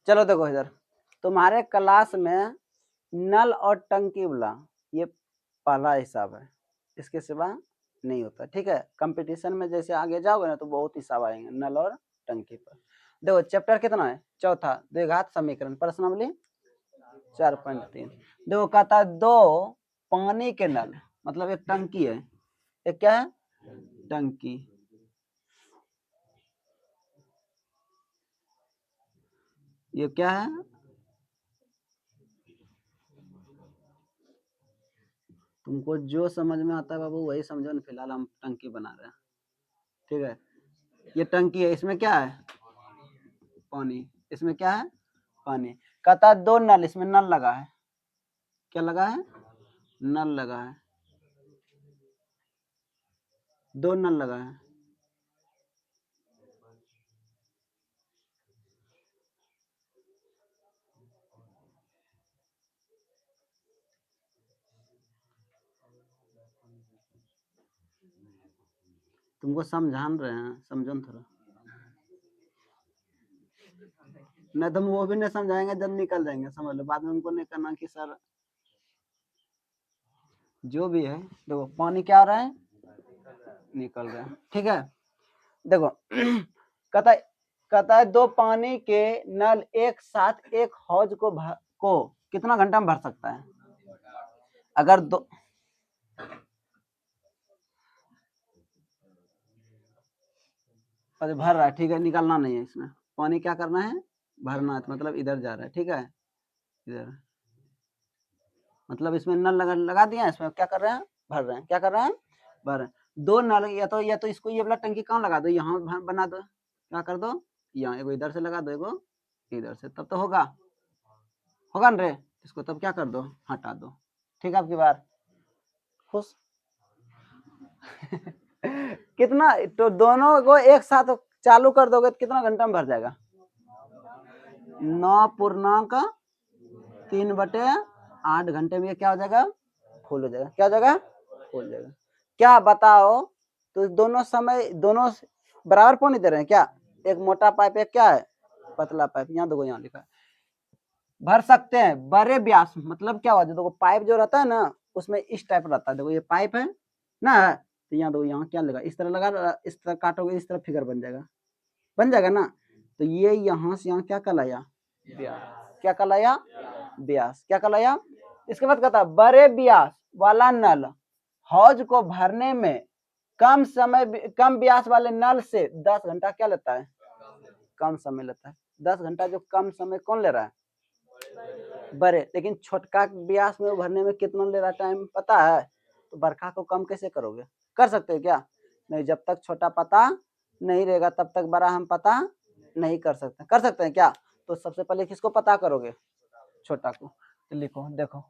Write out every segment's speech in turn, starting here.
चलो देखो इधर, तुम्हारे क्लास में नल और टंकी वाला ये पहला हिसाब है, इसके सिवा नहीं होता। ठीक है, कंपटीशन में जैसे आगे जाओगे ना तो बहुत हिसाब आएंगे नल और टंकी पर। देखो चैप्टर कितना है, चौथा, द्विघात समीकरण, प्रश्नावली 4.3। देखो कहता है दो पानी के नल, मतलब एक टंकी है, एक क्या है, टंकी। ये क्या है, तुमको जो समझ में आता है बाबू वही समझो ना, फिलहाल हम टंकी बना रहे हैं। ठीक है, ये टंकी है, इसमें क्या है, पानी, इसमें क्या है, पानी। कहता है दो नल, इसमें नल लगा है, क्या लगा है, नल लगा है, दो नल लगा है। तुमको समझान रहे हैं, समझो ना थोड़ा, नहीं तो हम वो भी नहीं समझाएंगे जब निकल जाएंगे, समझ लो, बाद में हमको नहीं करना कि सर जो भी है। देखो पानी क्या हो रहा है, निकल रहा है। ठीक है, देखो कहता है दो पानी के नल एक साथ एक हौज को कितना घंटा में भर सकता है। अगर दो, अरे भर रहा है, ठीक है, निकालना नहीं है इसमें, पानी क्या करना है, भरना है, मतलब इधर जा रहा है। ठीक है, इधर, मतलब इसमें नल लगा दिया, इसमें क्या कर रहे हैं, भर रहे हैं, क्या कर रहे हैं, भर रहे हैं। दो नल, या तो इसको ये वाला टंकी कहाँ लगा दो, यहाँ बना दो, क्या कर दो, यहाँ एगो इधर से लगा दो, एगो इधर से, तब तो होगा, होगा ना रे। इसको तब क्या कर दो, हटा दो। ठीक है, आपकी बार खुश। कितना, तो दोनों को एक साथ चालू कर दोगे तो कितना घंटा में भर जाएगा, 9.3/8 घंटे में क्या हो जाएगा, फुल हो जाएगा। क्या हो जाएगा, फुल हो जाएगा। क्या बताओ, तो दोनों समय दोनों बराबर पानी दे रहे हैं क्या, एक मोटा पाइप, एक क्या है, पतला पाइप। यहाँ देखो, यहाँ लिखा है भर सकते हैं बड़े व्यास, मतलब क्या हुआ, देखो पाइप जो रहता है ना उसमें इस टाइप रहता है, देखो ये पाइप है ना, तो यहाँ देखो, यहाँ क्या लगा, इस तरह लगा, इस तरह काटोगे, इस तरह फिगर बन जाएगा, बन जाएगा ना। तो ये यहाँ से यहाँ क्या कहलाया, व्यास, क्या कहलाया, व्यास, क्या कहलाया। इसके बाद कहता बड़े व्यास वाला नल हौज को भरने में कम व्यास वाले नल से 10 घंटा क्या लेता है, कम समय लेता है। 10 घंटा जो कम समय कौन ले रहा है, बड़े, लेकिन छोटका व्यास में भरने में कितना ले रहा टाइम पता है, तो बड़का को कम कैसे करोगे, कर सकते हो क्या, नहीं, जब तक छोटा पता नहीं रहेगा तब तक बड़ा हम पता नहीं कर सकते, कर सकते हैं क्या। तो सबसे पहले किसको पता करोगे, छोटा को। तो लिखो, देखो,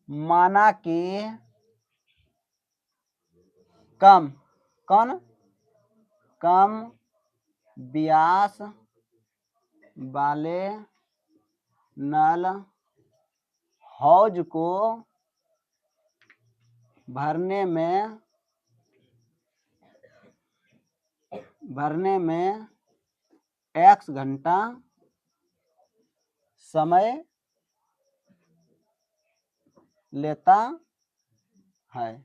माना कि कम, कौन, कम व्यास वाले नल हौज को भरने में x घंटा समय लेता है,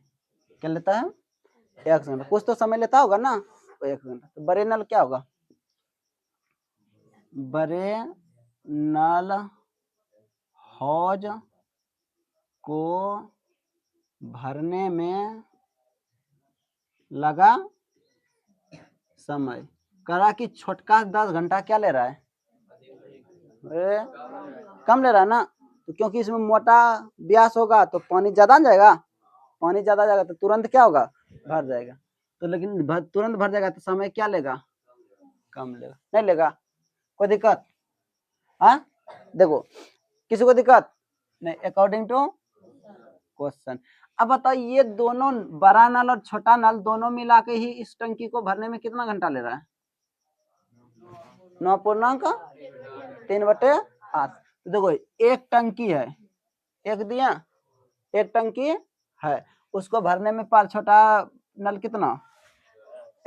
क्या लेता है, x घंटा, कुछ तो समय लेता होगा ना, तो 1 घंटा। तो बड़े नल क्या होगा, बड़े नल हौज को भरने में लगा समय, करा कि छोटका 10 घंटा क्या ले रहा है, कम ले रहा है ना, तो क्योंकि इसमें मोटा व्यास होगा तो पानी ज्यादा जाएगा, पानी ज्यादा जाएगा तो तुरंत क्या होगा, भर जाएगा। तो लेकिन तुरंत भर जाएगा तो समय क्या लेगा, कम लेगा, नहीं लेगा, कोई दिक्कत, हाँ, देखो किसी को दिक्कत नहीं, अकॉर्डिंग टू क्वेश्चन। अब बताओ ये दोनों बड़ा नल और छोटा नल दोनों मिला के ही इस टंकी को भरने में कितना घंटा ले रहा है, 9.3/8। तो देखो एक टंकी है, एक दिया, एक टंकी है, उसको भरने में पर छोटा नल कितना,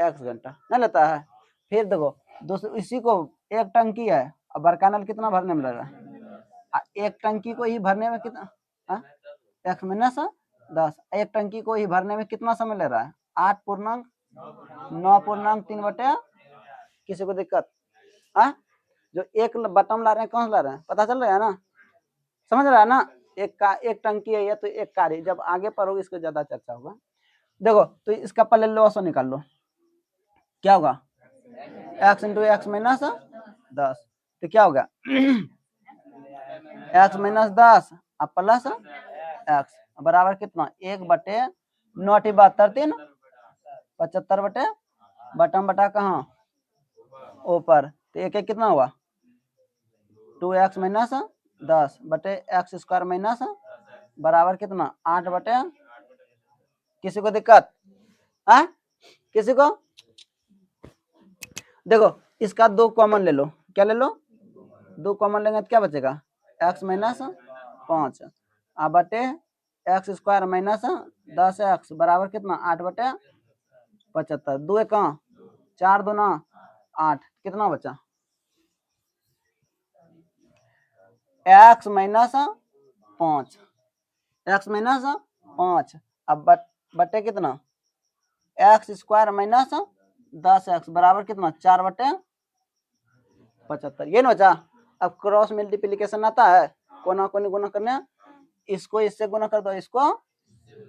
x घंटा नहीं लेता है। फिर देखो दोस्तों इसी को एक टंकी है और बड़का नल कितना भरने में लगा, एक टंकी को ही भरने में कितना x माइनस 10, एक टंकी को ही भरने में कितना समय ले रहा है 8.9.3 किसी को दिक्कत जो एक बटन ला रहे हैं कौन ला रहे हैं पता चल रहा है ना, समझ रहा है ना। एक टंकी है या तो एक कार है, जब आगे पढ़ोगे इसको ज्यादा चर्चा होगा। देखो तो इसका पहले लॉस निकाल लो, क्या होगा x इंटू एक्स माइनस 10, तो क्या होगा x माइनस 10 अब प्लस x बराबर कितना 1/9 75 बटे बटन बटा कहाँ ऊपर, तो एक एक कितना हुआ 2x माइनस 10 बटे एक्स स्क्वायर माइनस बराबर कितना 8 बटे, किसी को दिक्कत किसी को। देखो इसका 2 कॉमन ले लो, क्या ले लो 2 कॉमन लेंगे तो क्या बचेगा x माइनस 5 बटे एक्स स्क्वायर माइनस 10x बराबर कितना 8 बटे 75, 2 कहाँ 4 2 8, कितना बचा x माइनस 5 x माइनस 5 अब बटे कितना एक्स स्क्वायर माइनस 10x बराबर कितना 4 बटे 75, ये ना बचा। अब क्रॉस मल्टीप्लीकेशन आता है, कोना कोनी गुना करने, इसको इससे गुना कर दो इसको,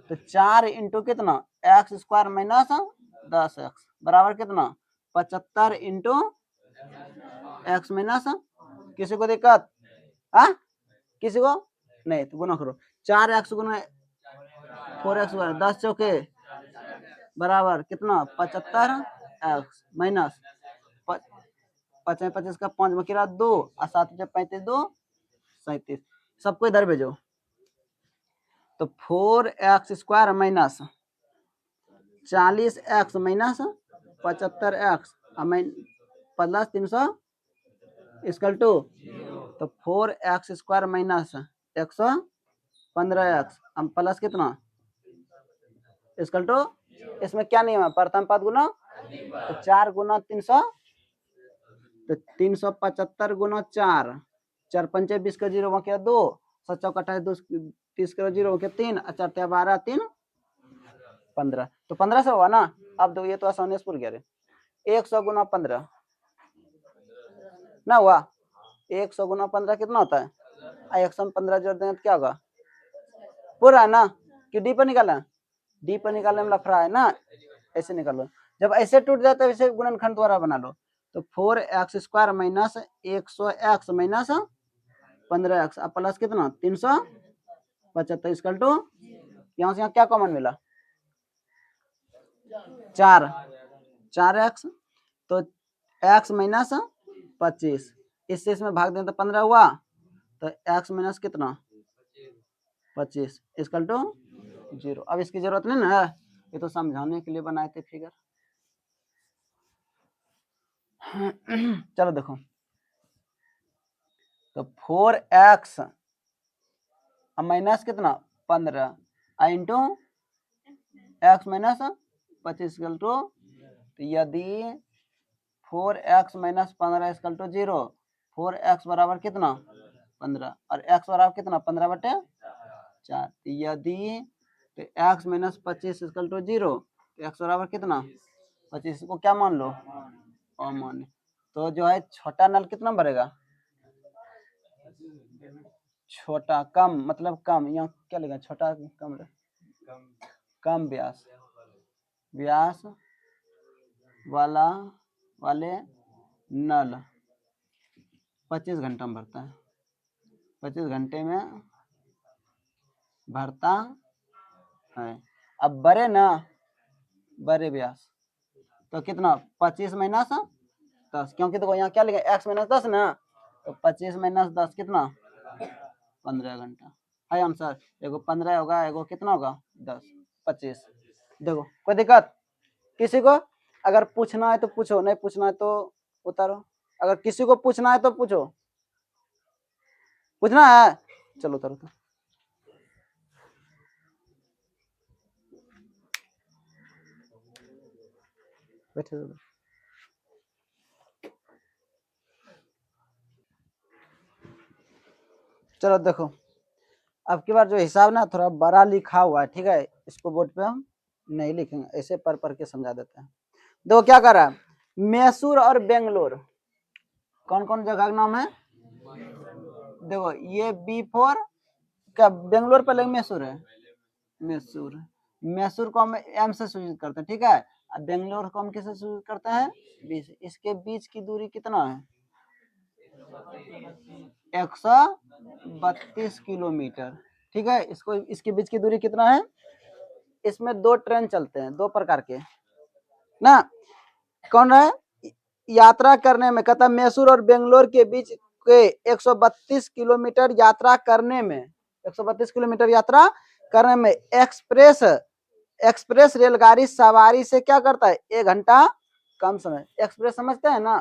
तो 4 इंटू कितना एक्स स्क्वायर माइनस 10x बराबर कितना 75 इंटू एक्स माइनस, किसी को दिक्कत किसी को नहीं, तो गुना करो 4x गुना 4x 10 चौके बराबर कितना 75x माइनस 25 का 5 मकीरा 2 और 7 35 2 37, सबको इधर भेजो, तो 4x square minus 40x minus 75x plus 300 equal to, तो 4x square minus 115x plus कितना इक्वल टू, इसमें क्या नहीं है प्रथम पद गुना, तो 4 गुना 300, तो 375 गुना 4, 4 पंचे 20 का 0 वहाँ क्या 2, 7 चौक 28 30 का 0 क्या 3, 4 12 3 15, तो 15 से हुआ ना। अब दो ये तो आसानी से पूछ गया रे, 100 गुना 15 ना हुआ, 100 गुना 15 कितना होता है, 115 जोड़ देंगे तो क्या होगा पूरा है ना, कि डी पर निकालना, डी पर निकालने में लफड़ा है ना, ऐसे निकालो, जब ऐसे टूट जाता है वैसे गुणनखंड द्वारा बना लो, तो 4x square minus 100x minus 15x अब प्लस कितना 375 इक्वल टू, यहाँ से यहाँ क्या कॉमन मिला 4x, तो x माइनस 25, इससे इसमें भाग दें तो 15 हुआ, तो x माइनस कितना 25 इक्वल टू 0। अब इसकी जरूरत नहीं ना, ये तो समझाने के लिए बनाए थे फिगर। चलो देखो, तो 4x माइनस कितना 15 into x minus 25 equal to, तो यदि 4x minus 15 equal to 0, 4x बराबर कितना 15 और x बराबर कितना 15 बटे 4, यदि तो x माइनस 25 इक्वल टू 0, तो x बराबर कितना 25 को क्या मान लो मान, तो जो है छोटा नल कितना भरेगा छोटा कम, मतलब कम, यहाँ क्या लिखा छोटा कम कम व्यास, व्यास वाले नल 25 घंटा में भरता है, 25 घंटे में भरता है। अब बड़े ना बड़े व्यास तो कितना 25 माइनस 10, क्योंकि देखो यहाँ क्या लिखा x माइनस 10 ना, तो 25 माइनस 10 कितना 15 घंटा है आंसर। एगो 15 होगा, एगो कितना होगा 10 25। देखो कोई दिक्कत किसी को, अगर पूछना है तो पूछो, नहीं पूछना है तो उतारो, अगर किसी को पूछना है तो पूछो, पूछना है चलो उतारो तो। बैठे रहो। चलो देखो, अब की बार जो हिसाब ना थोड़ा बड़ा लिखा हुआ है, ठीक है, इसको बोर्ड पे हम नहीं लिखेंगे, ऐसे पढ़ के समझा देते हैं। देखो क्या कर रहा है, मैसूर और बेंगलोर कौन कौन जगह का नाम है। देखो ये B4 क्या, बेंगलोर पहले मैसूर है, मैसूर, मैसूर को हम M से सूचित करते हैं, ठीक है, और बेंगलोर को हम किससे सूचित करते हैं, B से। इसके बीच की दूरी कितना है, 132 किलोमीटर, ठीक है। इसको इसके बीच की दूरी कितना है, इसमें दो ट्रेन चलते हैं, दो प्रकार के ना, कौन है, यात्रा करने में, कहता मैसूर और बेंगलोर के बीच के 132 किलोमीटर यात्रा करने में, 132 किलोमीटर यात्रा करने में एक्सप्रेस एक्सप्रेस रेलगाड़ी सवारी से क्या करता है, 1 घंटा कम समय। एक्सप्रेस समझते हैं ना,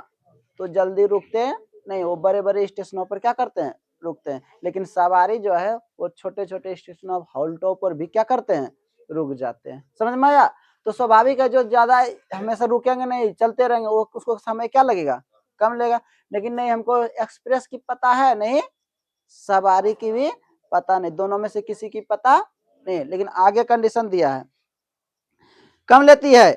तो जल्दी रुकते नहीं, वो बड़े बड़े स्टेशनों पर क्या करते हैं, रुकते हैं, लेकिन सवारी जो है वो छोटे छोटे स्टेशनों हॉल्टों पर भी क्या करते हैं, रुक जाते हैं। समझ में आया। तो स्वाभाविक है, जो ज्यादा हमेशा रुकेंगे नहीं, चलते रहेंगे, वो उसको समय क्या लगेगा, कम लगेगा। लेकिन नहीं, हमको एक्सप्रेस की पता है नहीं, सवारी की भी पता नहीं, दोनों में से किसी की पता नहीं, लेकिन आगे कंडीशन दिया है, कम लेती है।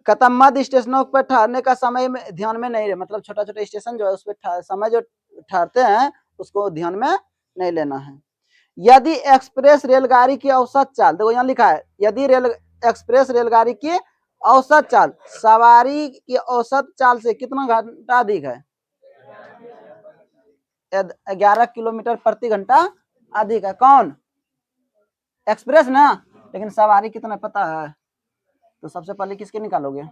कहता मध्य स्टेशनों पर ठहरने का समय में ध्यान में नहीं रहे, मतलब छोटा छोटा स्टेशन जो है उस पर समय जो ठहरते हैं उसको ध्यान में नहीं लेना है। यदि एक्सप्रेस रेलगाड़ी की औसत चाल, देखो यहाँ लिखा है, यदि एक्सप्रेस रेलगाड़ी की औसत चाल सवारी की औसत चाल से कितना घंटा अधिक है, 11 किलोमीटर प्रति घंटा अधिक है। कौन, एक्सप्रेस ना, लेकिन सवारी कितना पता है, तो सबसे पहले किसके निकालोगे,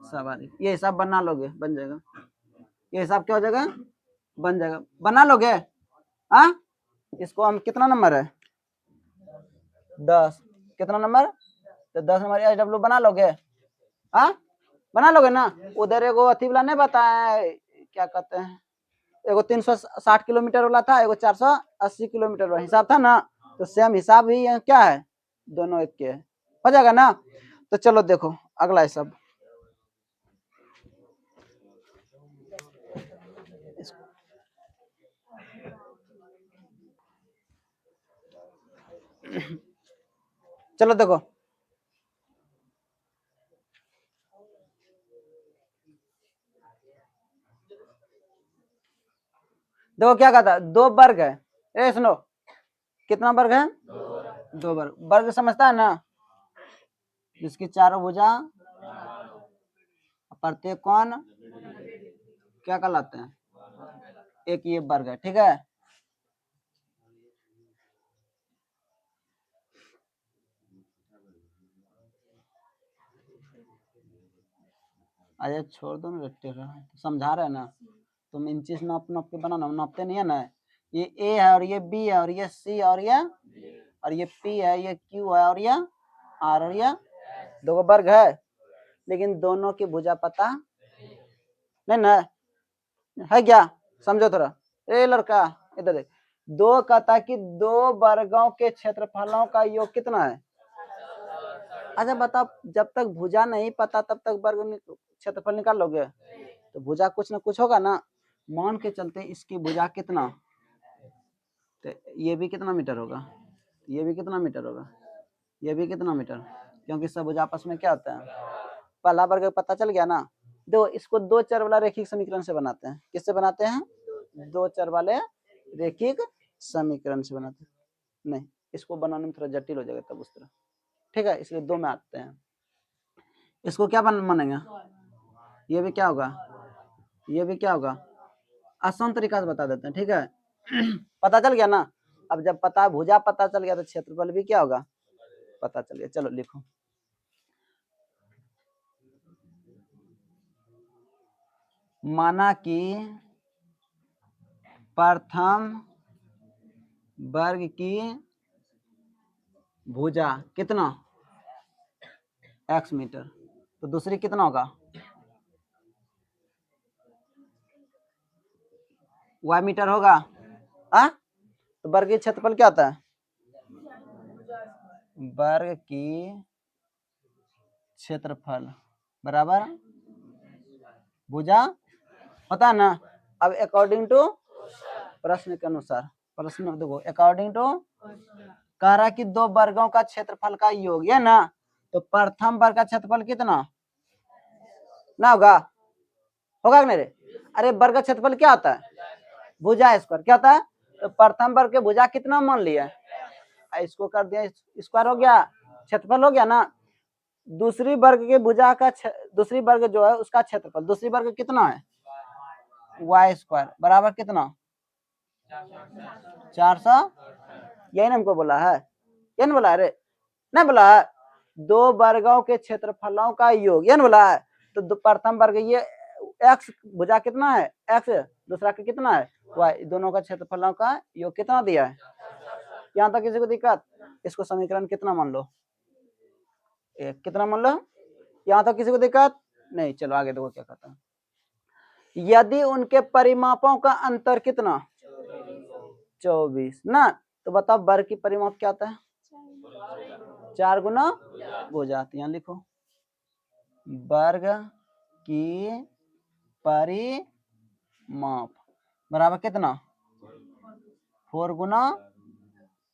सवारी। ये हिसाब बना लोगे, बन जाएगा, ये हिसाब क्या हो जाएगा, बन जाएगा, बना लोगे। हाँ, इसको हम कितना नंबर है, 10, कितना नंबर, तो 10 नंबर SW बना लोगे। हाँ, बना लोगे ना। उधर एगो अथी वाला नहीं बताया, क्या कहते हैं, एगो 360 किलोमीटर वाला था, एगो 480 किलोमीटर वाला हिसाब था ना, तो सेम हिसाब ही क्या है, दोनों एक के है, हो जाएगा ना। तो चलो देखो अगला हिसाब, चलो देखो, देखो क्या कहता है, 2 वर्ग है, ए सुनो, कितना वर्ग है, 2 वर्ग, वर्ग समझता है ना, जिसकी चारों भुजा, प्रत्येक कोण क्या कहलाते हैं, एक ये वर्ग है, ठीक है। अरे छोड़ दो ना, रट्टे रहा समझा रहे ना, तुम इन चीज नाप नाप के बनाना, नापते नहीं है ना, ये A है और ये B है और ये C है और ये P है, ये Q है और ये R और ये 2 वर्ग है, लेकिन दोनों की भुजा पता नहीं ना है, क्या समझो थोड़ा, ए लड़का इधर देख, 2 कहता कि 2 वर्गों के क्षेत्रफलों का योग कितना है। अच्छा बताओ, जब तक भुजा नहीं पता तब तक वर्ग क्षेत्रफल निकाल लोगे, तो भुजा कुछ ना कुछ होगा ना। मान के चलते इसकी भुजा कितना, तो ये भी कितना मीटर होगा, ये भी कितना मीटर होगा, ये भी कितना मीटर, क्योंकि सब भुजा आपस में क्या होता है, पहला वर्ग पता चल गया ना। दो इसको 2 चर वाला रेखिक समीकरण से बनाते हैं, किससे बनाते हैं, 2 चर वाले रेखिक समीकरण से बनाते हैं। नहीं, इसको बनाने में थोड़ा जटिल हो जाएगा तब उस तरह, ठीक है, इसलिए 2 में आते हैं। इसको क्या मानेंगे, ये भी क्या होगा, ये भी क्या होगा, आसान तरीका से बता देते हैं, ठीक है। पता चल गया ना। अब जब पता भुजा पता चल गया तो क्षेत्रफल भी क्या होगा, पता चल गया। चलो लिखो, माना कि प्रथम वर्ग की भुजा कितना x मीटर, तो दूसरी कितना होगा y मीटर होगा। आ? तो वर्ग की क्षेत्रफल क्या होता है, वर्ग की क्षेत्रफल बराबर भुजा होता है ना। अब अकॉर्डिंग टू प्रश्न के अनुसार, प्रश्न देखो अकॉर्डिंग टू कह रहा है कि दो वर्गों का क्षेत्रफल का योग है ना, तो प्रथम वर्ग का क्षेत्रफल कितना ना होगा, होगा कि नहीं रे? अरे वर्ग का क्षेत्रफल क्या होता है, भुजा स्क्वायर क्या होता है, तो प्रथम वर्ग के भुजा कितना मान लिया, इसको कर दिया स्क्वायर हो गया, क्षेत्रफल हो गया ना। दूसरी वर्ग के भुजा का दूसरी वर्ग जो है उसका क्षेत्रफल, दूसरी वर्ग कितना है वाई स्क्वायर बराबर कितना 400, यही ना हमको बोला है, ये नहीं बोला है रे, नहीं बोला है दो वर्गों के क्षेत्रफलों का योग, ये नहीं बोला है। तो प्रथम वर्ग ये एक्स भुजा कितना है एक्स, दूसरा का कितना है वाई, दोनों का क्षेत्रफलों का योग कितना दिया है। यहाँ तक किसी को दिक्कत, इसको समीकरण कितना मान लो, एक कितना मान लो, यहाँ तक किसी को दिक्कत नहीं। चलो आगे देखो क्या कहता है, यदि उनके परिमापों का अंतर कितना 24 ना, तो बताओ वर्ग की परिमाप क्या आता है 4 गुना भुजा, यहाँ लिखो वर्ग की परिमाप बराबर कितना 4 गुना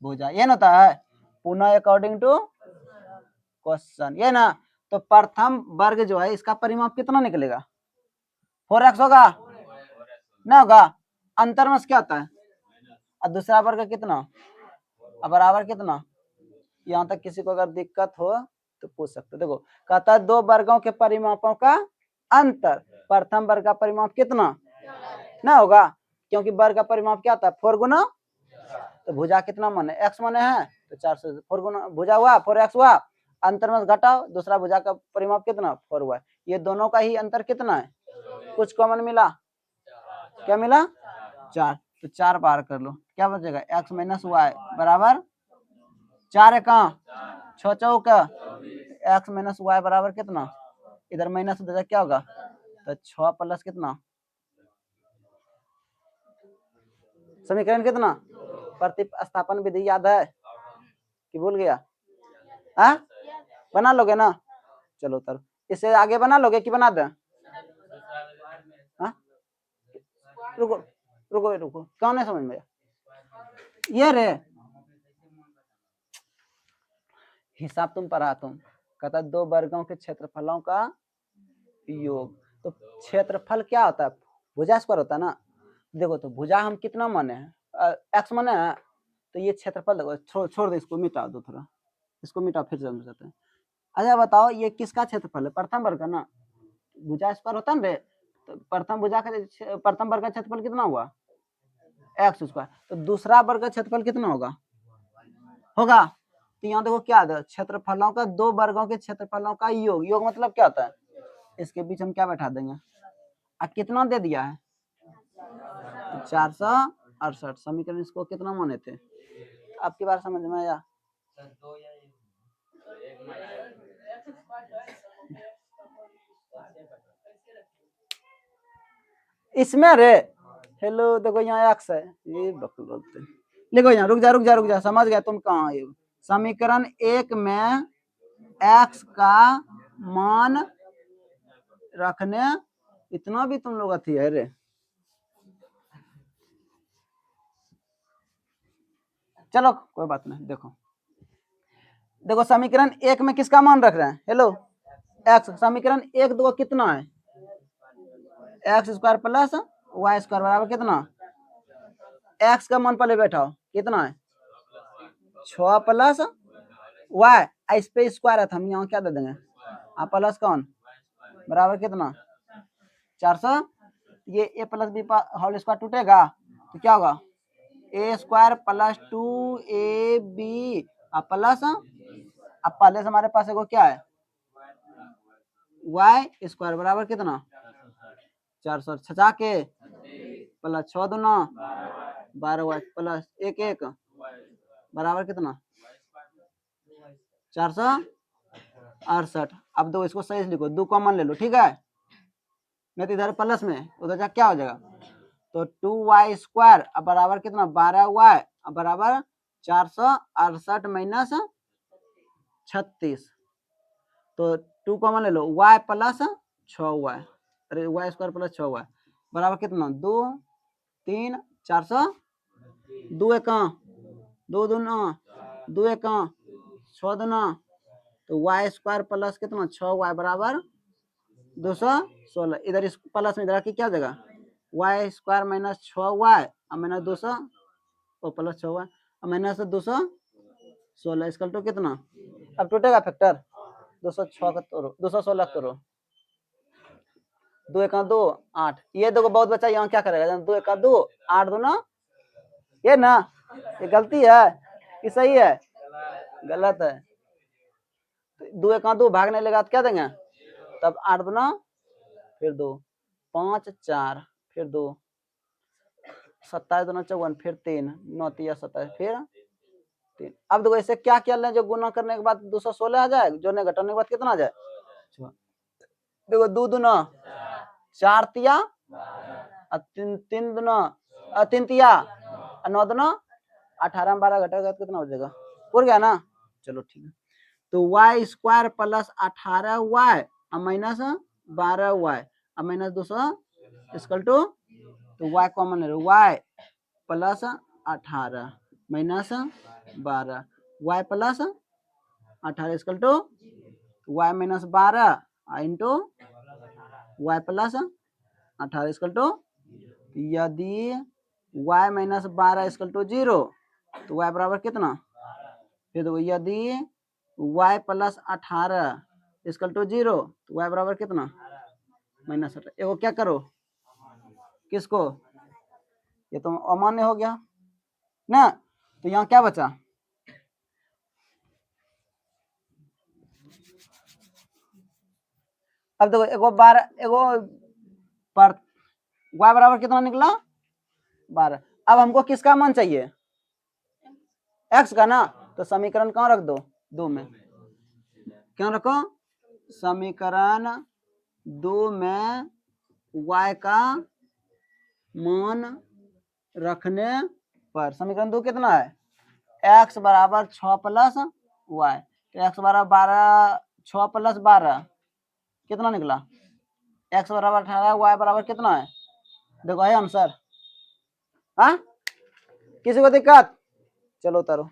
भुजा, ये ना होता है। पुनः अकॉर्डिंग टू क्वेश्चन, ये ना, तो प्रथम वर्ग जो है इसका परिमाप कितना निकलेगा 4x होगा ना, होगा अंतर में क्या होता है, और दूसरा वर्ग कितना और बराबर कितना। यहाँ तक किसी को अगर दिक्कत हो तो पूछ सकते, देखो कहता है दो वर्गों के परिमापों का अंतर, प्रथम वर्ग का परिमाप कितना ना होगा, क्योंकि वर्ग का परिमाप क्या था 4 गुना, तो भुजा कितना माने x माने है, तो 400 4 गुना भुजा हुआ 4x हुआ, अंतर में घटाओ, दूसरा भुजा का परिमाप कितना 4 हुआ, ये दोनों का ही अंतर कितना है, कुछ कॉमन मिला, क्या मिला 4, तो 4 बार कर लो, क्या बचेगा x माइनस वाई बराबर 4 है कहाँ 6 चौक x माइनस वाई बराबर कितना, इधर माइनस हो क्या होगा, तो 6 प्लस कितना, समीकरण कितना, प्रतिस्थापन विधि याद है कि भूल गया, हाँ बना लोगे ना, चलो तर इसे आगे बना लोगे कि बना दें, हाँ रुको रुको रुको, कौन है समझ में, ये रे हिसाब तुम पढ़ा, तुम कहता दो वर्गों के क्षेत्रफलों का योग, तो क्षेत्रफल क्या होता है भुजा स्क्वायर होता है ना, देखो तो भुजा हम कितना माने हैं एक्स माने हैं, तो ये क्षेत्रफल देखो, छोड़ दो इसको मिटा दो थोड़ा, इसको मिटा फिर समझ जाते हैं। अच्छा बताओ ये किसका क्षेत्रफल है, प्रथम वर्ग का ना, भुजा स्क्वायर होता है ना, तो प्रथम भुजा का प्रथम वर्ग का क्षेत्रफल कितना हुआ एक्स स्क्वायर, तो दूसरा वर्ग का क्षेत्रफल कितना होगा होगा, तो यहाँ देखो क्या है क्षेत्रफलों का, दो वर्गों के क्षेत्रफलों का योग, योग मतलब क्या होता है, इसके बीच हम क्या बैठा देंगे, कितना दे दिया है 468, समीकरण इसको कितना माने थे, आपकी बात समझ में आया, इसमें रे हेलो देखो यहाँ एक्स है, ये बोलते देखो यहाँ रुक जा समझ गया तुम कहाँ आए, समीकरण 1 में एक्स का मान रखने, इतना भी तुम लोग अथी है रे, चलो कोई बात नहीं, देखो देखो समीकरण 1 में किसका मान रख रहे हैं हेलो एक्स, समीकरण 1 दो कितना है x square plus y square बराबर कितना, एक्स का मान पहले बैठाओ कितना है 6 प्लस वाई, इस पे स्क्वायर है, हम यहाँ क्या दे देंगे प्लस कौन बराबर कितना 400, ये ए प्लस बी होल स्क्वायर टूटेगा तो क्या होगा ए स्क्वायर प्लस 2ab प्लस, अब पहले से हमारे पास एगो क्या है वाई स्क्वायर बराबर कितना 400, छचा के प्लस 6 दूना 12 वाई प्लस 1 बराबर कितना 468। अब दो इसको सही से लिखो, दो कॉमन ले लो ठीक है, नहीं तो इधर प्लस में उधर जा क्या हो जाएगा, तो 2y स्क्वायर अब बराबर कितना 12y अब बराबर 468 माइनस 36, तो 2 कॉमन ले लो y प्लस 6y अरे वाई स्क्वायर प्लस 6y बराबर कितना 2 3 400 2 एक 2 दूना 2 एक 6 दूना तो वाई स्क्वायर प्लस कितना 6y बराबर 216 इधर इस प्लस में इधर की क्या जगह वाई स्क्वायर माइनस 6y और माइनस 200 और प्लस 6y और माइनस 216 इसका तो कितना अब टूटेगा फैक्टर 206 का तोड़ो 216 तोड़ो 2 एक 2 8 ये देखो बहुत बच्चा यहाँ क्या करेगा 2 एक 2 8 दूना ये ना ये गलती है कि सही है गलत है 2 एक 2 भागने लगा तो क्या देंगे तब 8 दूना फिर 2 5 4 फिर 2 27 दूना 54 फिर 3 9 3 27 फिर 3 अब देखो इसे क्या किया लें जो गुना करने के बाद 216 आ जाए जोड़ने घटाने के बाद कितना आ जाए देखो 2 दूना 4 तिया 3 दूना 3 तिया 9 दूना 18 12 घटेगा तो कितना हो जाएगा पूरा गया ना चलो ठीक है तो y square plus 18y minus 12y minus 200 equal to तो y कॉमन ले लो y plus 18 minus 12 y plus 18 equal to y minus 12 into y plus 18 equal to यदि y माइनस 12 इक्वल टू 0 तो y बराबर कितना फिर देखो यदि y प्लस 18 इक्वल टू 0 तो y बराबर कितना माइनस 18 एगो क्या करो किसको ये तो अमान्य हो गया ना तो यहाँ क्या बचा अब देखो एगो 12 एगो पर y बराबर कितना निकला 12 अब हमको किसका मान चाहिए x का ना तो समीकरण कहाँ रख दो 2 में क्या रखो समीकरण 2 में y का मान रखने पर समीकरण 2 कितना है x बराबर 6 प्लस y तो x बराबर 12 6 प्लस 12 कितना निकला x बराबर 18 y बराबर कितना है देखो है आंसर हाँ किसी को दिक्कत चलो उतारो